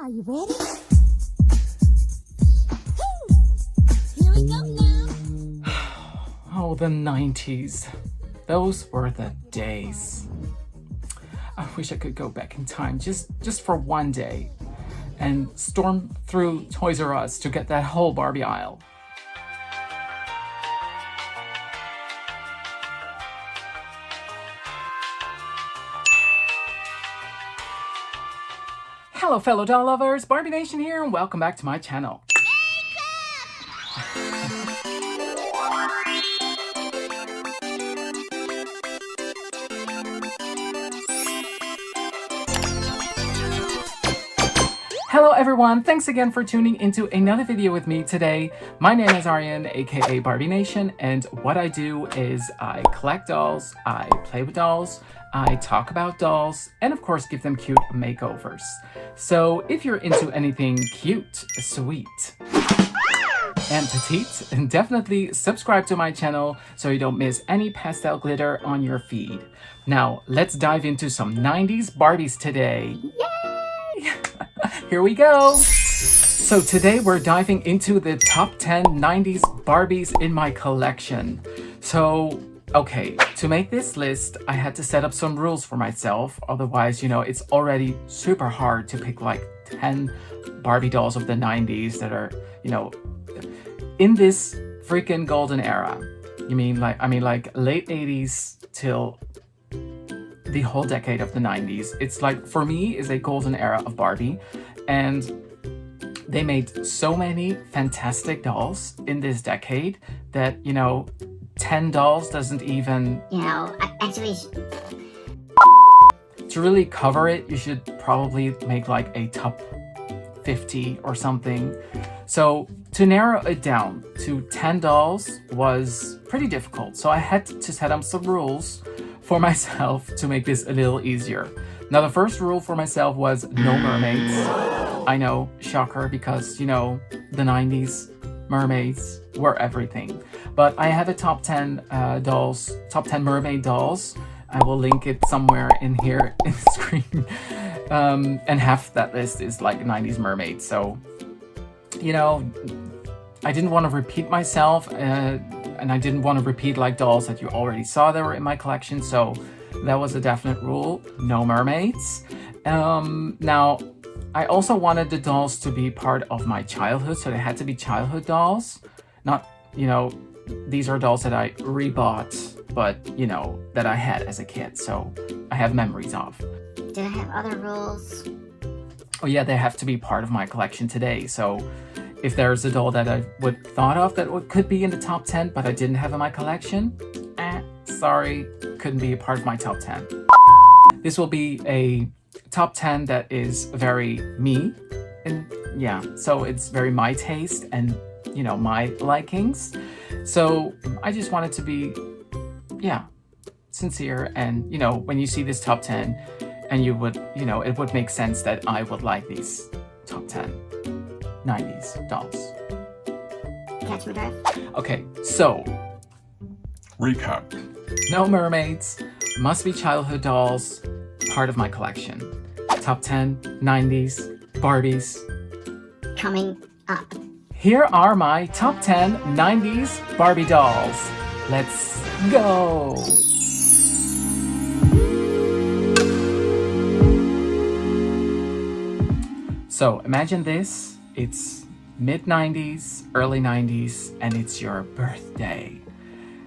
Are you ready? Here we go now. Oh, the 90s. Those were the days. I wish I could go back in time just for one day and storm through Toys R Us to get that whole Barbie aisle. Hello fellow doll lovers, Barbie Nation here, and welcome back to my channel. Hello everyone, thanks again for tuning into another video with me today. My name is Aryan, aka Barbie Nation, and what I do is I collect dolls, I play with dolls, I talk about dolls, and of course give them cute makeovers. So if you're into anything cute, sweet, and petite, definitely subscribe to my channel so you don't miss any pastel glitter on your feed. Now let's dive into some 90s Barbies today. Yay! Here we go! So today we're diving into the top 10 90s Barbies in my collection. So, okay, to make this list, I had to set up some rules for myself. Otherwise, you know, it's already super hard to pick like 10 Barbie dolls of the 90s that are, you know, in this freaking golden era. I mean like late 80s till the whole decade of the 90s. It's like, for me, is a golden era of Barbie. And they made so many fantastic dolls in this decade that, you know, 10 dolls doesn't even... You know, actually... To really cover it, you should probably make like a top 50 or something. So to narrow it down to 10 dolls was pretty difficult. So I had to set up some rules for myself to make this a little easier. Now the first rule for myself was no mermaids. I know, shocker, because, you know, the 90s mermaids were everything. But I have a top 10 dolls, top 10 mermaid dolls. I will link it somewhere in here in the screen. And half that list is like 90s mermaids. So, you know, I didn't want to repeat myself, and I didn't want to repeat like dolls that you already saw that were in my collection. So that was a definite rule, no mermaids. Now, I also wanted the dolls to be part of my childhood, so they had to be childhood dolls. Not, you know, these are dolls that I rebought, but, you know, that I had as a kid, so I have memories of. Did I have other rules? Oh yeah, they have to be part of my collection today, so if there's a doll that I would thought of that could be in the top 10, but I didn't have in my collection, sorry, couldn't be a part of my top 10. This will be a top 10 that is very me, and yeah, so it's very my taste and, you know, my likings. So I just wanted to be, yeah, sincere, and, you know, when you see this top 10, and you would, you know, it would make sense that I would like these top 10 90s dolls. Catch my drift? Okay, so recap. No mermaids, must be childhood dolls, part of my collection. Top 10 90s Barbies. Coming up. Here are my top 10 90s Barbie dolls. Let's go! So imagine this, it's mid-90s, early 90s, and it's your birthday.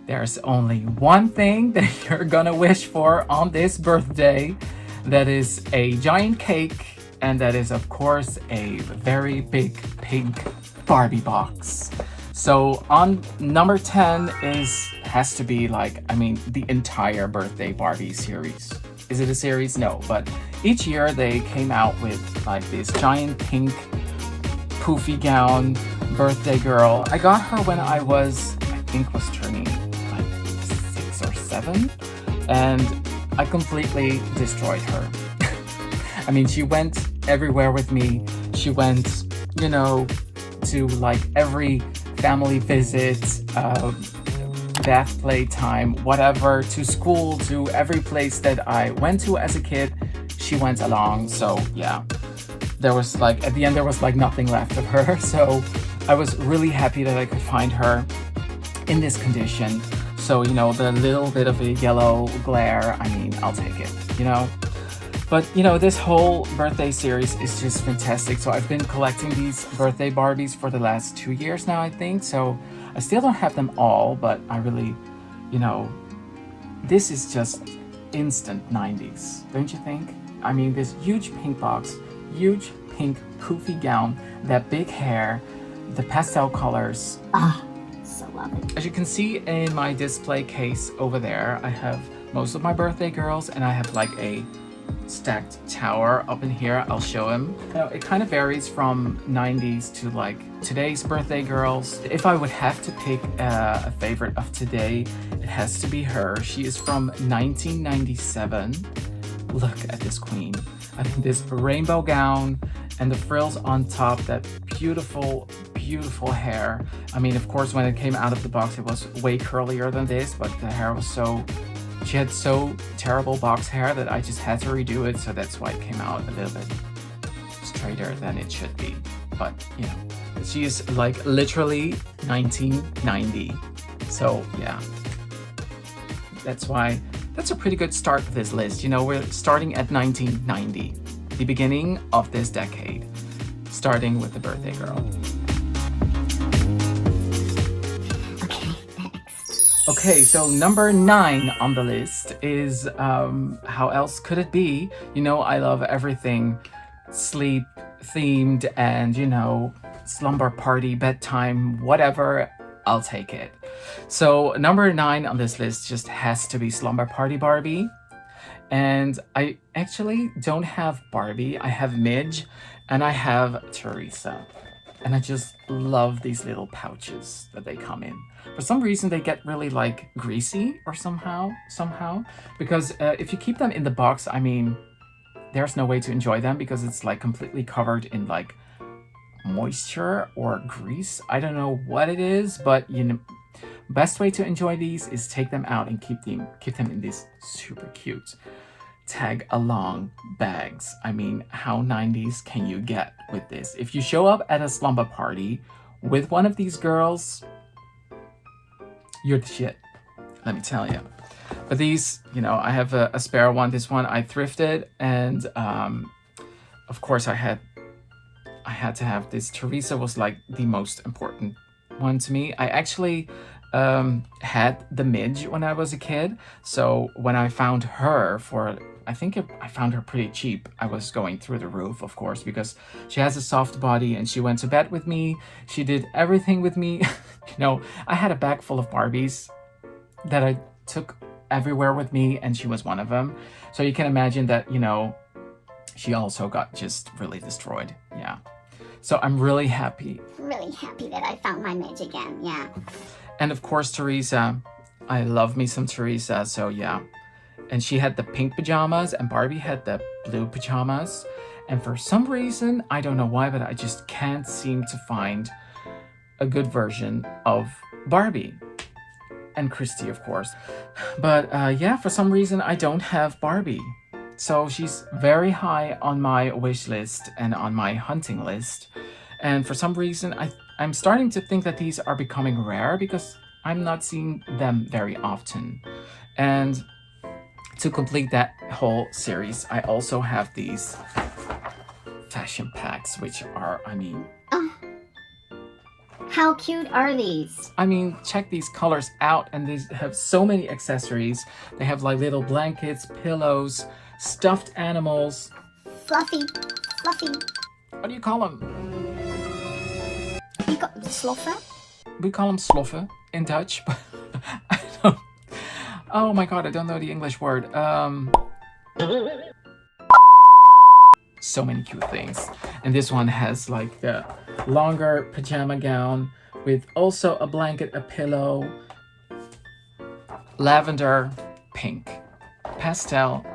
There's only one thing that you're gonna wish for on this birthday. That is a giant cake, and that is, of course, a very big pink Barbie box. So on number 10 has to be like, I mean, the entire birthday Barbie series. Is it a series? No, but each year they came out with like this giant pink poofy gown birthday girl. I got her when I was, I think was turning like 6 or 7, and I completely destroyed her. I mean, she went everywhere with me. She went, you know, to like every family visit, bath playtime, whatever, to school, to every place that I went to as a kid. She went along, so yeah. there was like, at the end, there was like nothing left of her. So I was really happy that I could find her in this condition. So, you know, the little bit of a yellow glare, I mean, I'll take it, you know? But, you know, this whole birthday series is just fantastic. So I've been collecting these birthday Barbies for the last 2 years now, I think. So I still don't have them all, but I really, you know, this is just instant 90s, don't you think? I mean, this huge pink box, huge pink poofy gown, that big hair, the pastel colors. Ah, so lovely. As you can see in my display case over there, I have most of my birthday girls, and I have like a stacked tower up in here. I'll show them. You know, it kind of varies from 90s to like today's birthday girls. If I would have to pick a favorite of today, it has to be her. She is from 1997. Look at this queen. I mean, this rainbow gown and the frills on top, that beautiful, beautiful hair. I mean, of course, when it came out of the box, it was way curlier than this, but the hair was so... She had so terrible box hair that I just had to redo it, so that's why it came out a little bit straighter than it should be. But, you know, she is like literally 1990. So, yeah. That's why, that's a pretty good start for this list. You know, we're starting at 1990, the beginning of this decade, starting with the birthday girl. Okay, so number 9 on the list is, how else could it be? You know, I love everything sleep themed and, you know, slumber party, bedtime, whatever, I'll take it. So number 9 on this list just has to be Slumber Party Barbie. And I actually don't have Barbie, I have Midge and I have Teresa. And I just love these little pouches that they come in. For some reason, they get really like greasy or somehow, because if you keep them in the box, I mean, there's no way to enjoy them because it's like completely covered in like moisture or grease. I don't know what it is, but you know, best way to enjoy these is take them out and keep them in these super cute tag along bags. I mean, how 90s can you get with this? If you show up at a slumber party with one of these girls, you're the shit, let me tell you. But these, you know, I have a spare one. This one I thrifted, and of course I had to have this. Teresa was like the most important one to me. I actually had the Midge when I was a kid, so when I found her for, I think I found her pretty cheap. I was going through the roof, of course, because she has a soft body and she went to bed with me. She did everything with me. You know, I had a bag full of Barbies that I took everywhere with me, and she was one of them. So you can imagine that, you know, she also got just really destroyed. Yeah. So I'm really happy. Really happy that I found my Midge again, yeah. And of course, Teresa. I love me some Teresa, so yeah. And she had the pink pajamas and Barbie had the blue pajamas. And for some reason, I don't know why, but I just can't seem to find a good version of Barbie. And Christy, of course. But yeah, for some reason, I don't have Barbie. So she's very high on my wish list and on my hunting list. And for some reason, I'm starting to think that these are becoming rare because I'm not seeing them very often. And to complete that whole series, I also have these fashion packs, which are, I mean... How cute are these? I mean, check these colors out, and these have so many accessories. They have like little blankets, pillows, stuffed animals. Fluffy. What do you call them? You got sloffer? We call them sloffen in Dutch, but I don't... Oh my god, I don't know the English word. So many cute things. And this one has like the longer pajama gown with also a blanket, a pillow, lavender, pink, pastel,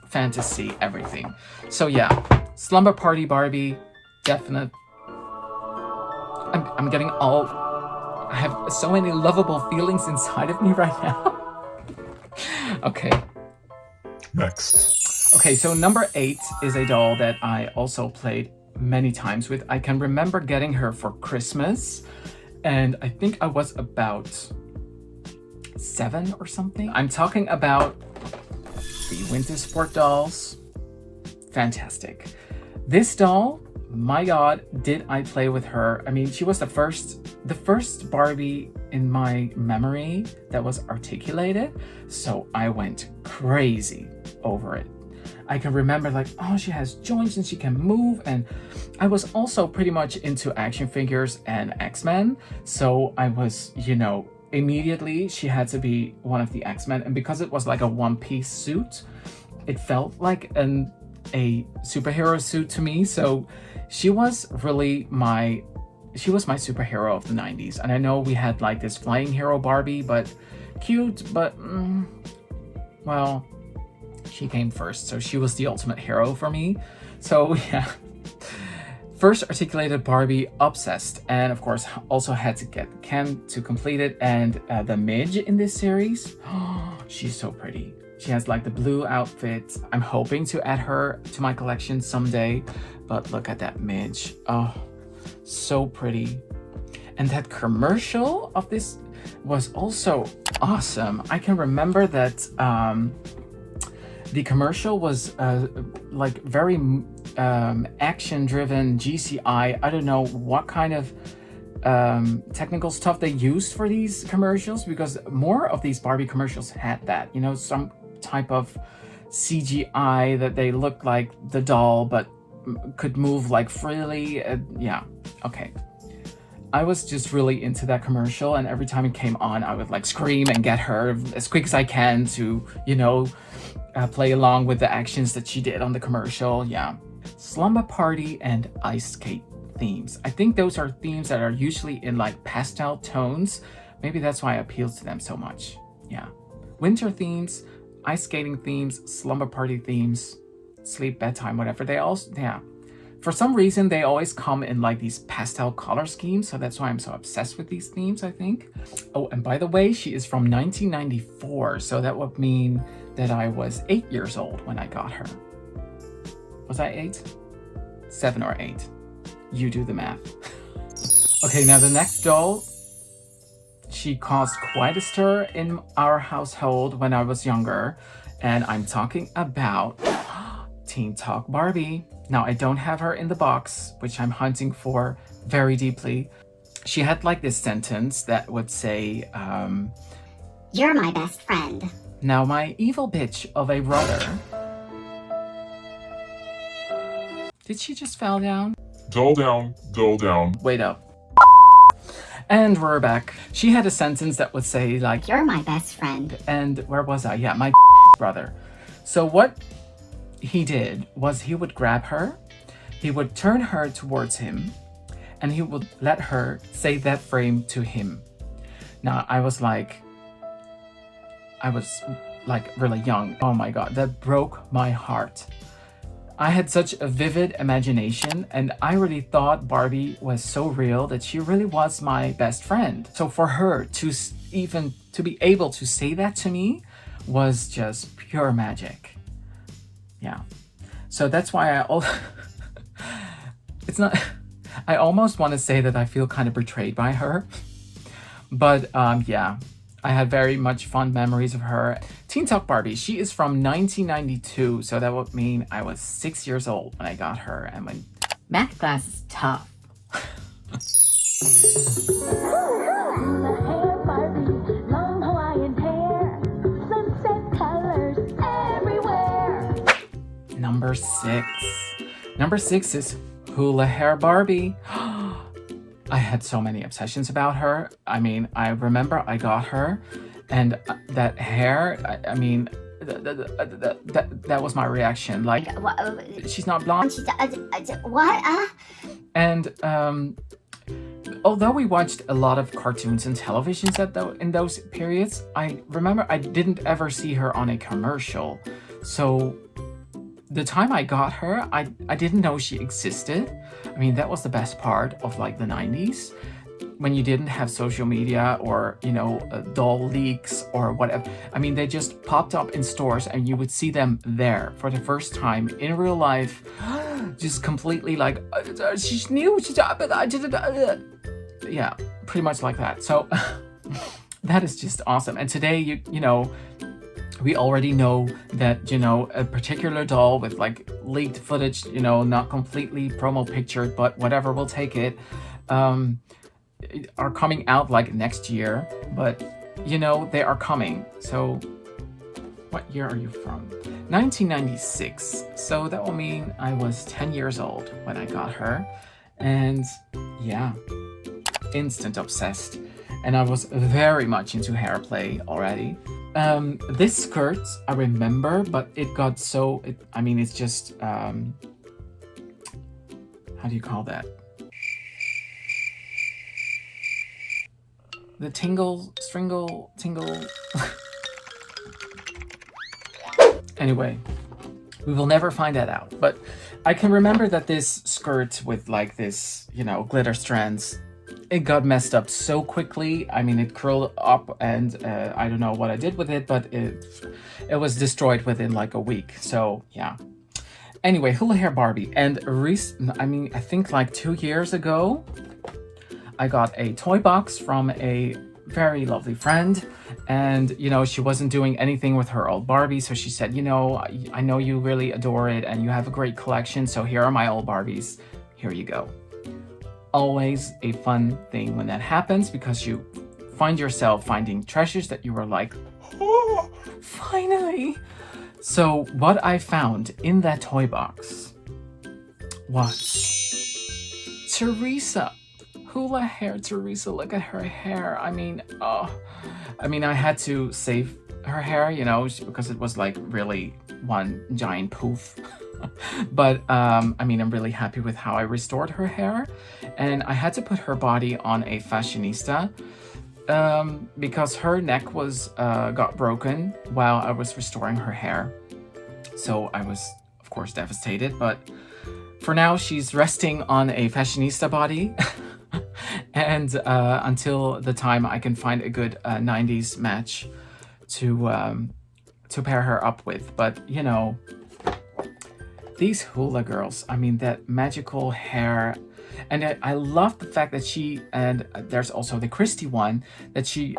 fantasy, everything. So yeah, Slumber Party Barbie, definite. I'm getting all... I have so many lovable feelings inside of me right now. Okay. Next. Okay, so number 8 is a doll that I also played many times with. I can remember getting her for Christmas, and I think I was about 7 or something. I'm talking about the Winter Sport dolls. Fantastic. This doll, my God, did I play with her. I mean, she was the first Barbie in my memory that was articulated, so I went crazy over it. I can remember like, oh, she has joints and she can move, and I was also pretty much into action figures and X-Men, so I was, you know, immediately she had to be one of the X-Men, and because it was like a one-piece suit, it felt like a superhero suit to me, so she was really my superhero of the 90s. And I know we had like this flying hero Barbie, but cute, but well, she came first, so she was the ultimate hero for me. So yeah, first articulated Barbie, obsessed, and of course also had to get Ken to complete it. And the Midge in this series, oh, she's so pretty. She has like the blue outfit. I'm hoping to add her to my collection someday, but look at that Midge. Oh, so pretty. And that commercial of this was also awesome. I can remember that the commercial was like very action-driven GCI. I don't know what kind of technical stuff they used for these commercials, because more of these Barbie commercials had that, you know, some type of CGI that they looked like the doll but could move like freely. Yeah, okay. I was just really into that commercial, and every time it came on, I would like scream and get her as quick as I can to, you know, play along with the actions that she did on the commercial. Yeah. Slumber Party and Ice Skate themes. I think those are themes that are usually in like pastel tones. Maybe that's why I appeal to them so much. Yeah. Winter themes, ice skating themes, slumber party themes, sleep, bedtime, whatever. They all, yeah. For some reason, they always come in like these pastel color schemes, so that's why I'm so obsessed with these themes, I think. Oh, and by the way, she is from 1994, so that would mean that I was 8 years old when I got her. Was I 8? 7 or 8. You do the math. Okay, now the next doll, she caused quite a stir in our household when I was younger, and I'm talking about Teen Talk Barbie. Now, I don't have her in the box, which I'm hunting for very deeply. She had like this sentence that would say, You're my best friend. now my evil bitch of a brother. Did she just fall down? Dull down, dull down. Wait up. And we're back. She had a sentence that would say like, You're my best friend. and where was I? Yeah, my brother. So what he did was he would grab her, he would turn her towards him, and he would let her say that frame to him. Now, I was like really young. Oh my God, that broke my heart. I had such a vivid imagination, and I really thought Barbie was so real that she really was my best friend. So for her to even to be able to say that to me was just pure magic. Yeah. So that's why I almost want to say that I feel kind of betrayed by her. But yeah, I had very much fond memories of her. Teen Talk Barbie, she is from 1992, so that would mean I was 6 years old when I got her, and when math class is tough. Number 6. Number 6 is Hula Hair Barbie. I had so many obsessions about her. I mean, I remember I got her, and that hair, I mean, that was my reaction. Like, she's not blonde. What? And although we watched a lot of cartoons and televisions in those periods, I remember I didn't ever see her on a commercial. So the time I got her, I didn't know she existed. I mean, that was the best part of like the 90s. when you didn't have social media or, you know, doll leaks or whatever. I mean, they just popped up in stores and you would see them there for the first time in real life. Just completely like, she's new. Yeah, pretty much like that. So that is just awesome. And today, you know, we already know that, you know, a particular doll with like leaked footage, you know, not completely promo pictured, but whatever, we'll take it, are coming out like next year. But, you know, they are coming. So what year are you from? 1996. So that will mean I was 10 years old when I got her. And yeah, instant obsessed. And I was very much into hair play already. This skirt I remember, but it got so, I mean, it's just, how do you call that? The tingle. Anyway, we will never find that out. But I can remember that this skirt with like this, you know, glitter strands, it got messed up so quickly. I mean, it curled up and I don't know what I did with it, but it was destroyed within like a week. So yeah. Anyway, hula hair Barbie. And I mean, I think like 2 years ago, I got a toy box from a very lovely friend. And, you know, she wasn't doing anything with her old Barbie. So she said, you know, I know you really adore it and you have a great collection. So here are my old Barbies. Here you go. Always a fun thing when that happens, because you find yourself finding treasures that you were like, oh, finally. So what I found in that toy box was Teresa. Hula hair Teresa. Look at her hair. I mean, oh, I mean, I had to save her hair, you know, because it was like really one giant poof. But I mean, I'm really happy with how I restored her hair, and I had to put her body on a fashionista because her neck was got broken while I was restoring her hair. So I was, of course, devastated. But for now, she's resting on a fashionista body, and until the time I can find a good 90s match to pair her up with. But you know, these hula girls, I mean, that magical hair. And I love the fact that she, and there's also the Christy one, that she,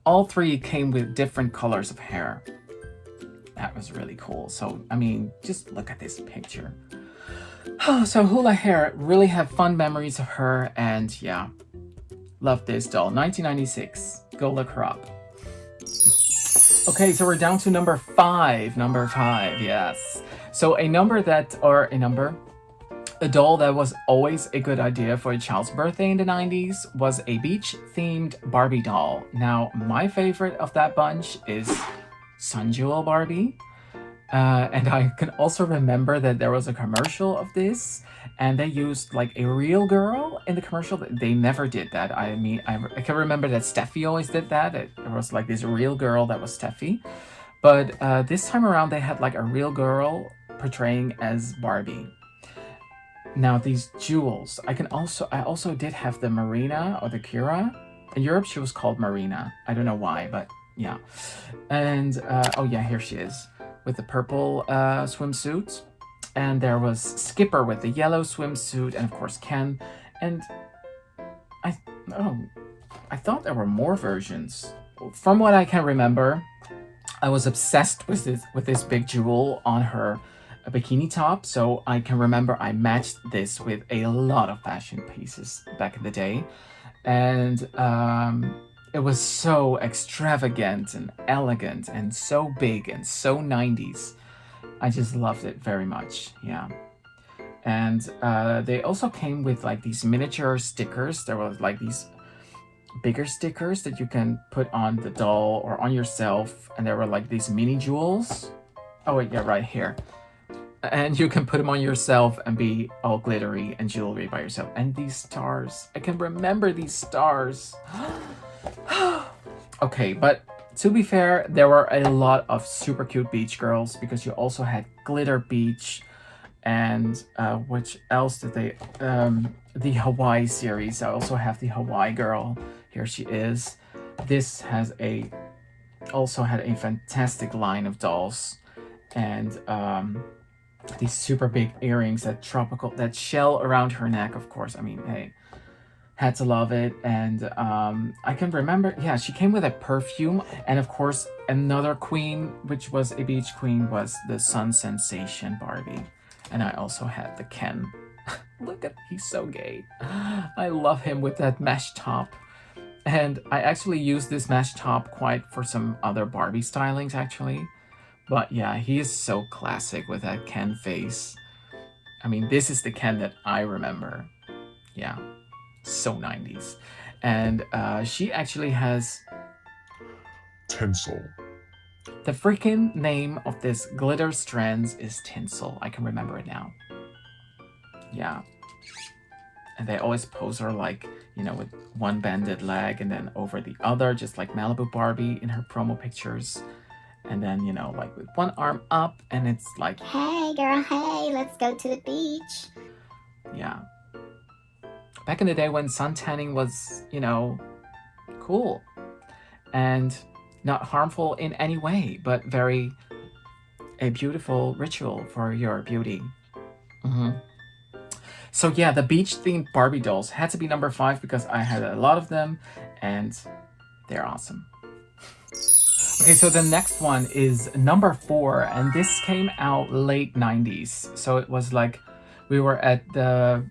all three came with different colors of hair. That was really cool. So, I mean, just look at this picture. Oh, so hula hair, really have fun memories of her. And yeah, love this doll. 1996. Go look her up. Okay, so we're down to number 5. Number 5, yes. So a doll that was always a good idea for a child's birthday in the 90s was a beach-themed Barbie doll. Now, my favorite of that bunch is Sun Jewel Barbie. And I can also remember that there was a commercial of this, and they used like a real girl in the commercial. They never did that. I mean, I can remember that Steffi always did that. It was like this real girl that was Steffi. But this time around, they had like a real girl portraying as Barbie. Now these jewels, I also did have the Marina or the Kira. In Europe, she was called Marina. I don't know why, but yeah. And oh yeah, here she is with the purple swimsuit. And there was Skipper with the yellow swimsuit, and of course Ken. And I thought there were more versions. From what I can remember, I was obsessed with this big jewel on her bikini top. So I can remember I matched this with a lot of fashion pieces back in the day. And it was so extravagant and elegant and so big and so 90s. I just loved it very much, yeah. And they also came with like these miniature stickers. There was like these bigger stickers that you can put on the doll or on yourself, and there were like these mini jewels. Oh wait, yeah, right here. And you can put them on yourself and be all glittery and jewelry by yourself. And these stars, I can remember these stars. Okay, but to be fair, there were a lot of super cute beach girls, because you also had glitter beach And which else did they? The Hawaii series. I also have the Hawaii girl. Here she is. This has also had a fantastic line of dolls, and these super big earrings, that shell around her neck. Of course, I mean, hey, had to love it. And I can remember, yeah, she came with a perfume, and of course another queen, which was a beach queen, was the Sun Sensation Barbie. And I also had the Ken. Look at, he's so gay. I love him with that mesh top. And I actually used this mesh top quite for some other Barbie stylings actually. But yeah, he is so classic with that Ken face. I mean, this is the Ken that I remember. Yeah, so 90s. And she actually has... Tinsel. The freaking name of this glitter strands is Tinsel. I can remember it now. Yeah. And they always pose her like, you know, with one bended leg and then over the other, just like Malibu Barbie in her promo pictures. And then, you know, like with one arm up, and it's like, Hey girl, hey, let's go to the beach. yeah. Back in the day when sun tanning was, you know, cool. And not harmful in any way, but a beautiful ritual for your beauty. So yeah, the beach-themed Barbie dolls had to be number 5 because I had a lot of them, and they're awesome. Okay, so the next one is number 4, and this came out late 90s. So it was like we were at the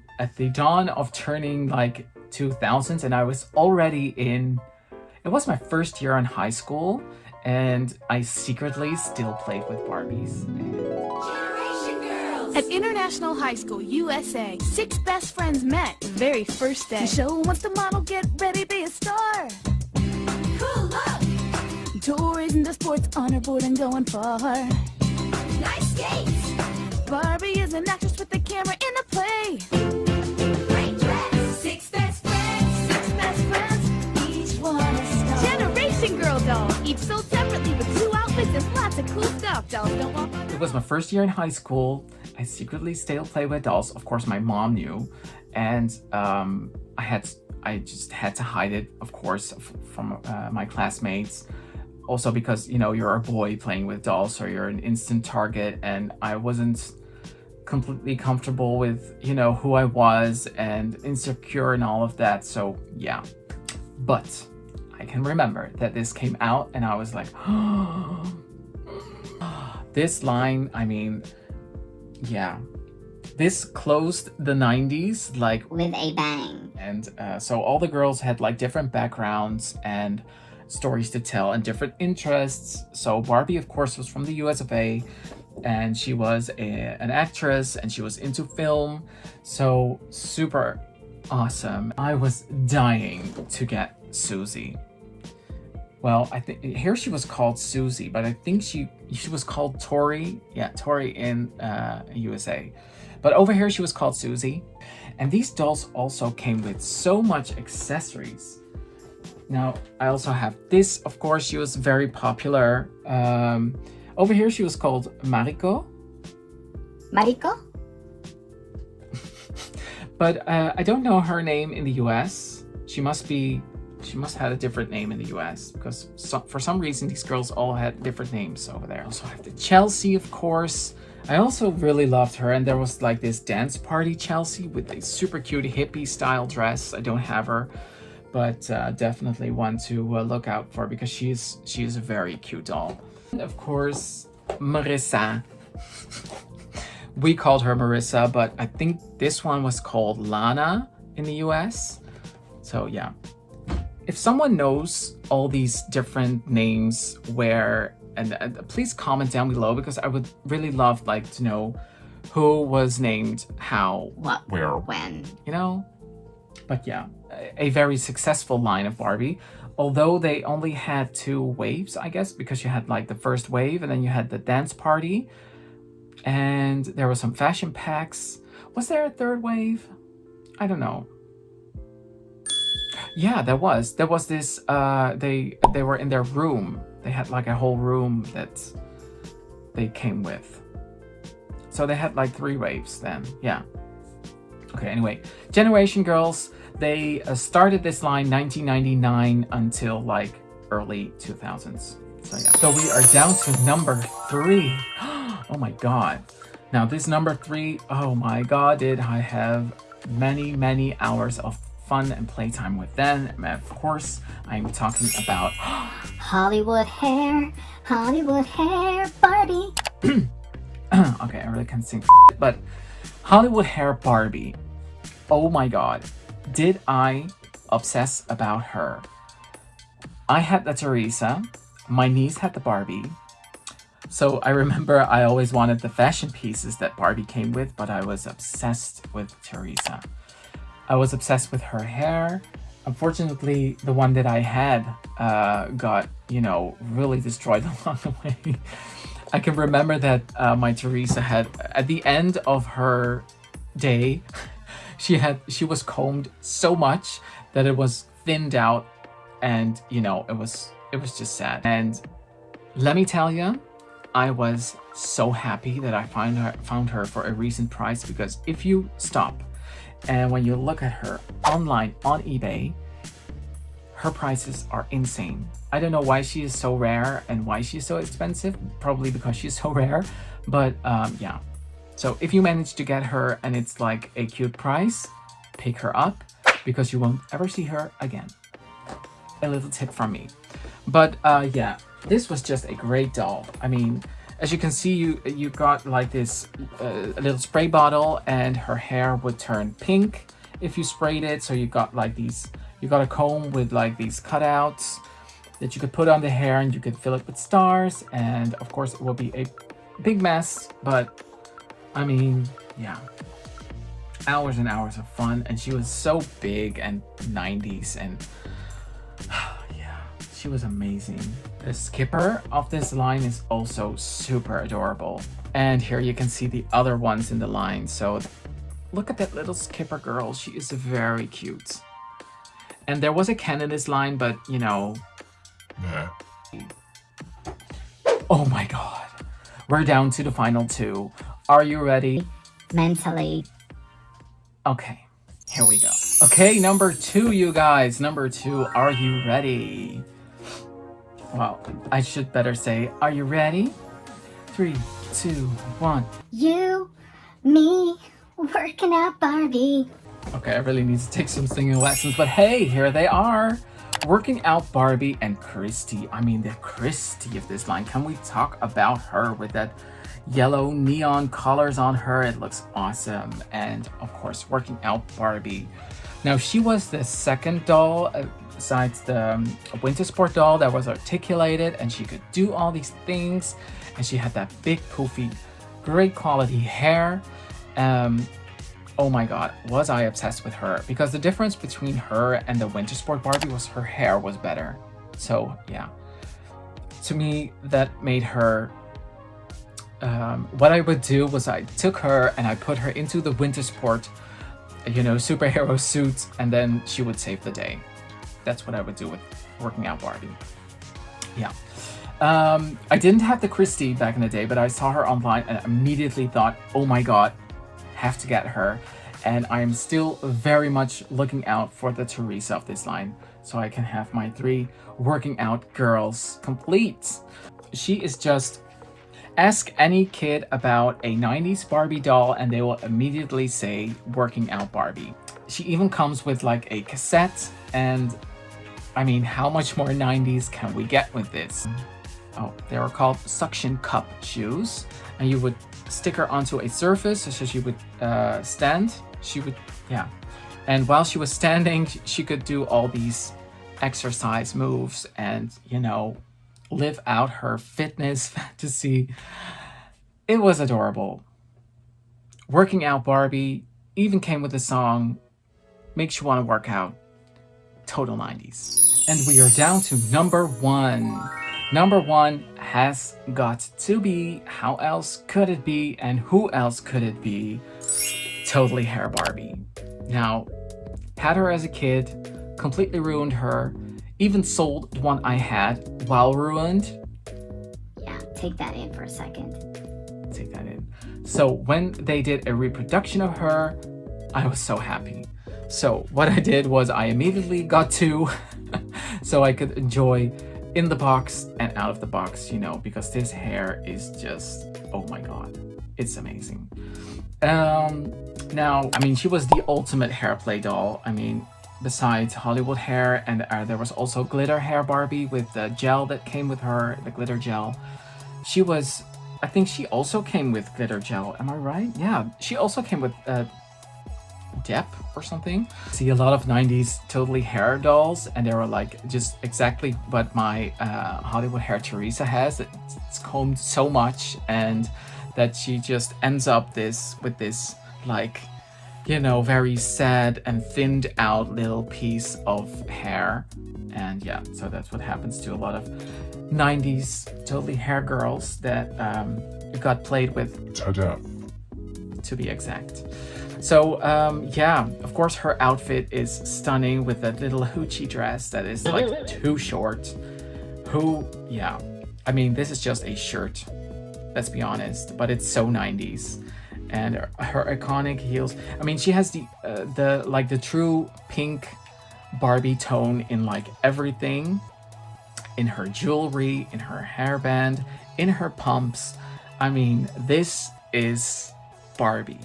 dawn of turning like 2000s, and I was already in... It was my first year in high school, and I secretly still played with Barbies. At International High School, USA, 6 best friends met the very first day. The show wants the model, get ready, be a star. Cool look! Tourism, the sports, honor board, and going far. Nice skates! Barbie is an actress with the camera in a play. Great dress! 6 best friends! 6 best friends, each one a star. Generation Girl doll, each sold separately with 2 outfits and lots of cool stuff. Dolls don't walk on. It was my first year in high school. I secretly still played with dolls. Of course, my mom knew, and I just had to hide it, of course, from my classmates. Also because, you know, you're a boy playing with dolls, so you're an instant target, and I wasn't completely comfortable with, you know, who I was and insecure and all of that. So yeah, but I can remember that this came out, and I was like, this line, I mean, yeah, this closed the 90s like With a bang. and so all the girls had like different backgrounds and stories to tell and different interests. So Barbie, of course, was from the US of A, and she was an actress, and she was into film, so super awesome. I was dying to get Susie. Well, I think here she was called Susie, but I think she was called Tori. Yeah, Tori in USA. But over here she was called Susie. And these dolls also came with so much accessories. Now, I also have this, of course, she was very popular. Over here she was called Mariko. Mariko? But I don't know her name in the US. She must have a different name in the US because for some reason these girls all had different names over there. Also have the Chelsea, of course. I also really loved her, and there was like this dance party Chelsea with a super cute hippie style dress. I don't have her, but definitely one to look out for because she's a very cute doll. And of course, Marissa. We called her Marissa, but I think this one was called Lana in the US. So yeah. If someone knows all these different names and please comment down below, because I would really love like to know who was named how, What? Where? When? you know? But yeah, a very successful line of Barbie, although they only had 2 waves, I guess, because you had like the first wave and then you had the dance party and there were some fashion packs. Was there a 3rd wave? I don't know. Yeah, there was this, they were in their room. They had like a whole room that they came with. So they had like 3 waves then. Yeah. Okay, anyway. Generation girls, they started this line 1999 until like early 2000s. So yeah. So we are down to number 3. Oh my god. Now this number 3, oh my god, did I have many hours of fun and playtime with them. And of course, I'm talking about Hollywood hair Barbie. okay, I really can't sing, but Hollywood hair Barbie. Oh my god, did I obsess about her? I had the Teresa, my niece had the Barbie. So I remember I always wanted the fashion pieces that Barbie came with, but I was obsessed with Teresa. I was obsessed with her hair. Unfortunately, the one that I had got, you know, really destroyed along the way. I can remember that my Teresa had, at the end of her day, she was combed so much that it was thinned out, and you know, it was just sad. And let me tell you, I was so happy that I found her for a recent price, because if you stop and when you look at her online on eBay, her prices are insane. I don't know why she is so rare and why she's so expensive. Probably because she's so rare, but yeah. So if you manage to get her and it's like a cute price, pick her up, because you won't ever see her again. A little tip from me. But yeah, this was just a great doll. I mean, as you can see, you got like this a little spray bottle, and her hair would turn pink if you sprayed it. So you got like these, you got a comb with like these cutouts that you could put on the hair, and you could fill it with stars. And of course it will be a big mess, but I mean, yeah, hours and hours of fun. And she was so big and 90s, and yeah, she was amazing. The skipper of this line is also super adorable. And here you can see the other ones in the line. So look at that little skipper girl. She is very cute. And there was a Ken in this line, but you know. Nah. Oh my god. We're down to the final 2. Are you ready? Mentally. Okay, here we go. Okay, number 2, you guys. Number 2, are you ready? Well, I should better say, are you ready? 3, 2, 1. You, me, working out Barbie. Okay, I really need to take some singing lessons, but hey, here they are. Working out Barbie and Christy. I mean, the Christy of this line. Can we talk about her with that yellow neon colors on her? It looks awesome. And of course, working out Barbie. Now, she was the second doll besides the winter sport doll that was articulated, and she could do all these things. And she had that big poofy, great quality hair. Oh my god, was I obsessed with her, because the difference between her and the winter sport Barbie was her hair was better. So yeah, to me that made her, what I would do was I took her and I put her into the winter sport, you know, superhero suit, and then she would save the day. That's what I would do with working out Barbie. Yeah. I didn't have the Christy back in the day, but I saw her online and immediately thought, oh my god, have to get her. And I am still very much looking out for the Teresa of this line, so I can have my 3 working out girls complete. She is just, ask any kid about a 90s Barbie doll and they will immediately say working out Barbie. She even comes with like a cassette, and I mean, how much more 90s can we get with this? Oh, they were called suction cup shoes, and you would stick her onto a surface, so she would stand. She would, yeah. And while she was standing, she could do all these exercise moves and, you know, live out her fitness fantasy. It was adorable. Working out Barbie even came with a song, makes you want to work out. Total 90s. And we are down to number 1. Number 1 has got to be, how else could it be, and who else could it be? Totally Hair Barbie. Now, had her as a kid, completely ruined her, even sold the one I had while ruined. Yeah, take that in for a second. take that in. So when they did a reproduction of her, I was so happy. So what I did was I immediately got two so I could enjoy in the box and out of the box, you know, because this hair is just, oh my god, it's amazing. Now, I mean, she was the ultimate hair play doll. I mean, besides Hollywood hair, and there was also glitter hair Barbie with the gel that came with her, the glitter gel. She was, I think she also came with glitter gel, am I right? Yeah, she also came with Dep or something. See a lot of 90s totally hair dolls, and they were like just exactly what my Hollywood hair Teresa has. It's combed so much, and that she just ends up with this like, you know, very sad and thinned out little piece of hair. And yeah, so that's what happens to a lot of 90s totally hair girls that got played with to death, to be exact. So yeah, of course her outfit is stunning with that little hoochie dress that is like too short. Yeah, I mean, this is just a shirt, let's be honest, but it's so 90s. And her iconic heels. I mean, she has the true pink Barbie tone in like everything, in her jewelry, in her hairband, in her pumps. I mean, this is Barbie,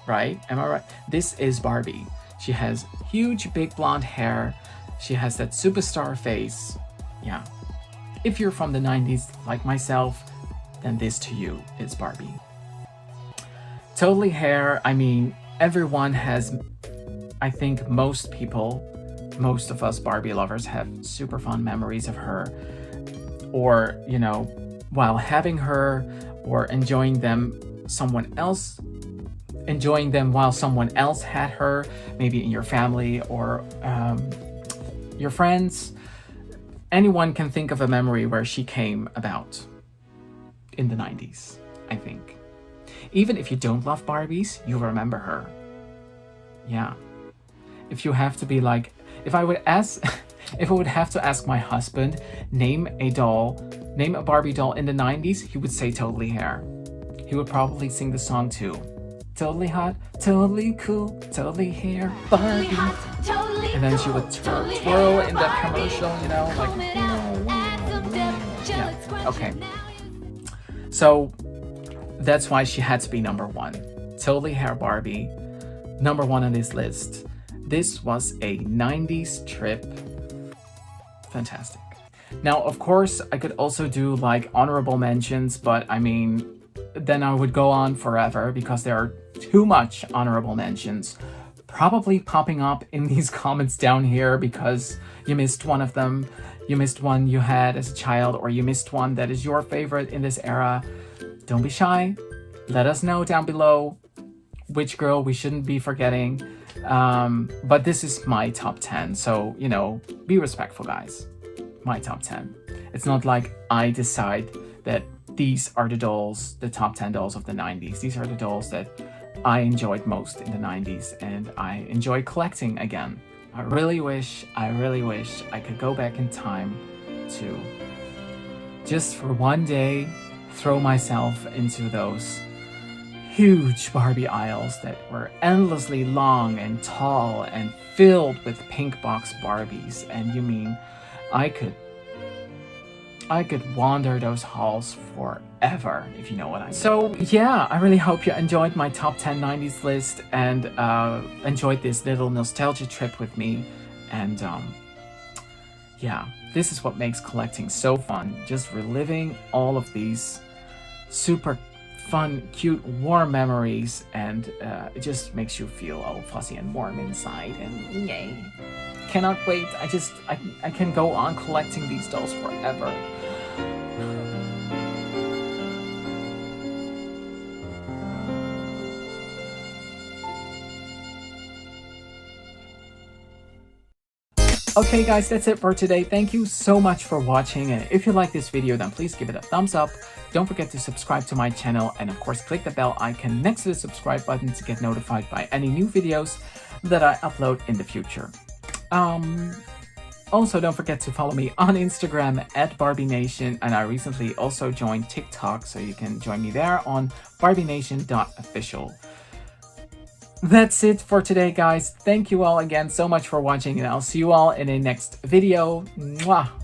right? Am I right? This is Barbie. She has huge, big blonde hair. She has that superstar face. Yeah. If you're from the 90s like myself, then this to you is Barbie. Totally hair, I mean, everyone has, I think most of us Barbie lovers have super fond memories of her, or, you know, while having her, or enjoying them while someone else had her, maybe in your family or your friends. Anyone can think of a memory where she came about in the 90s, I think. Even if you don't love Barbies, you remember her. Yeah. If you have to be like, if I would have to ask my husband, name a Barbie doll in the 90s, he would say Totally Hair. He would probably sing the song too. Totally hot, totally cool, totally hair, Barbie. And then she would twirl in that commercial, you know, like, yeah, okay. So that's why she had to be number one. Totally hair Barbie, number one on this list. This was a 90s trip. Fantastic. Now, of course, I could also do like honorable mentions, but I mean, then I would go on forever because there are too much honorable mentions probably popping up in these comments down here because you missed one of them. You missed one you had as a child, or you missed one that is your favorite in this era. Don't be shy. Let us know down below which girl we shouldn't be forgetting. But this is my top 10. So, you know, be respectful, guys. My top 10. It's not like I decide that these are the dolls, the top 10 dolls of the 90s. These are the dolls that I enjoyed most in the 90s and I enjoy collecting again. I really wish I could go back in time to just for one day throw myself into those huge Barbie aisles that were endlessly long and tall and filled with pink box Barbies. And you mean I could wander those halls forever, if you know what I mean. So yeah, I really hope you enjoyed my top 10 90s list and enjoyed this little nostalgia trip with me. And yeah, this is what makes collecting so fun. Just reliving all of these super fun, cute, warm memories, and it just makes you feel all fuzzy and warm inside, and yay. Cannot wait. I can go on collecting these dolls forever. Okay guys, that's it for today. Thank you so much for watching, and if you like this video, then please give it a thumbs up. Don't forget to subscribe to my channel, and of course click the bell icon next to the subscribe button to get notified by any new videos that I upload in the future. Also, don't forget to follow me on Instagram at Barbie Nation, and I recently also joined TikTok, so you can join me there on barbienation.official. That's it for today, guys. Thank you all again so much for watching, and I'll see you all in a next video. Mwah!